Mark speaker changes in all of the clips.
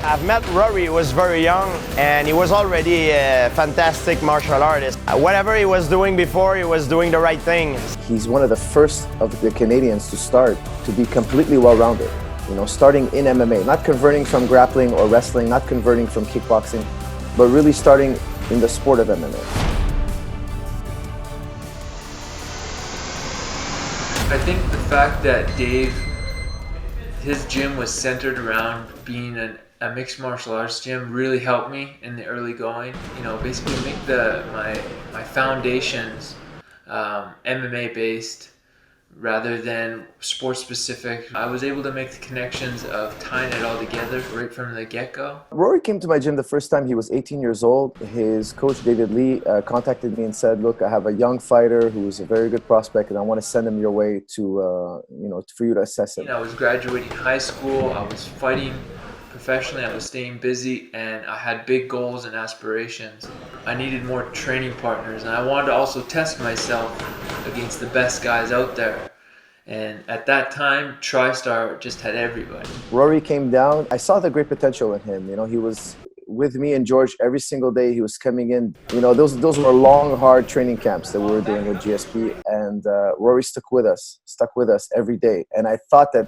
Speaker 1: I've met Rory. He was very young and he was already a fantastic martial artist. Whatever he was doing before, he was doing the right thing.
Speaker 2: He's one of the first of the Canadians to start to be completely well-rounded. You know, starting in MMA, not converting from grappling or wrestling, not converting from kickboxing, but really starting in the sport of MMA.
Speaker 3: I think the fact that his gym was centered around being a mixed martial arts gym really helped me in the early going. You know, basically make my foundations MMA based rather than sports specific. I was able to make the connections of tying it all together right from the get-go.
Speaker 2: Rory came to my gym the first time he was 18 years old. His coach, David Lee, contacted me and said, look, I have a young fighter who is a very good prospect and I want to send him your way to, for you to assess him.
Speaker 3: I was graduating high school, I was fighting professionally, I was staying busy, and I had big goals and aspirations. I needed more training partners, and I wanted to also test myself against the best guys out there. And at that time, TriStar just had everybody.
Speaker 2: Rory came down. I saw the great potential in him. You know, he was with me and George every single day. He was coming in. You know, those were long, hard training camps that we were doing with GSP. And Rory stuck with us every day. And I thought that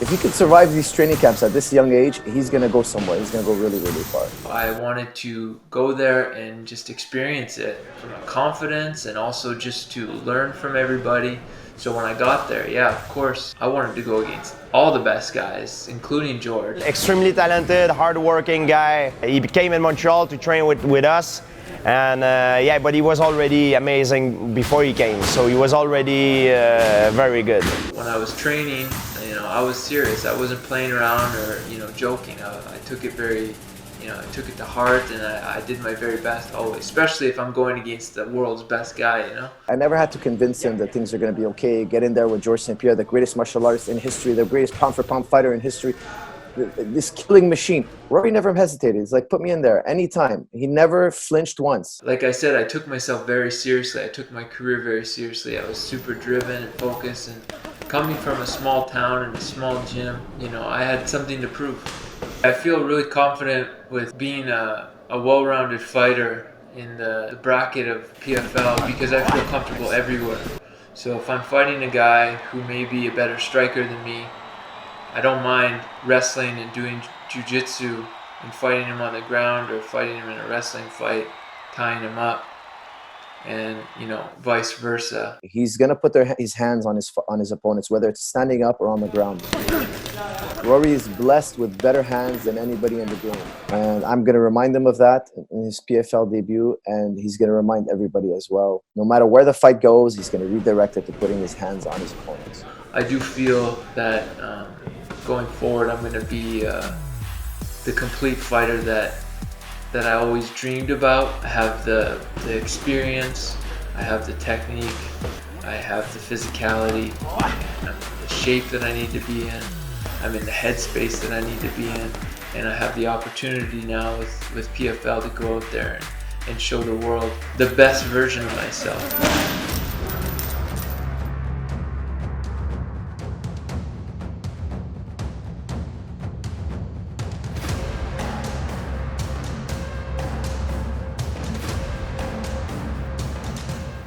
Speaker 2: if he could survive these training camps at this young age, he's going to go somewhere. He's going to go really, really far.
Speaker 3: I wanted to go there and just experience it from a confidence and also just to learn from everybody. So when I got there, yeah, of course, I wanted to go against all the best guys, including George.
Speaker 1: Extremely talented, hard-working guy. He came in Montreal to train with us. And yeah, but he was already amazing before he came. So he was already very good.
Speaker 3: When I was training, I was serious. I wasn't playing around or, joking. I took it very, I took it to heart, and I did my very best always, especially if I'm going against the world's best guy,
Speaker 2: I never had to convince him that things are going to be okay. Get in there with George St. Pierre, the greatest martial artist in history, the greatest pound-for-pound fighter in history, this killing machine. Rory never hesitated. He's like, put me in there anytime. He never flinched once.
Speaker 3: Like I said, I took myself very seriously. I took my career very seriously. I was super driven and focused, and coming from a small town and a small gym, I had something to prove. I feel really confident with being a well-rounded fighter in the bracket of PFL because I feel comfortable everywhere. So if I'm fighting a guy who may be a better striker than me, I don't mind wrestling and doing jiu-jitsu and fighting him on the ground or fighting him in a wrestling fight, tying him up, and vice versa.
Speaker 2: He's gonna put his hands on his opponents, whether it's standing up or on the ground. Rory is blessed with better hands than anybody in the game, and I'm gonna remind him of that in his PFL debut, and he's gonna remind everybody as well. No matter where the fight goes, he's gonna redirect it to putting his hands on his opponents.
Speaker 3: I do feel that going forward, I'm going to be the complete fighter that I always dreamed about. I have the experience, I have the technique, I have the physicality, I'm the shape that I need to be in, I'm in the headspace that I need to be in, and I have the opportunity now with PFL to go out there and show the world the best version of myself.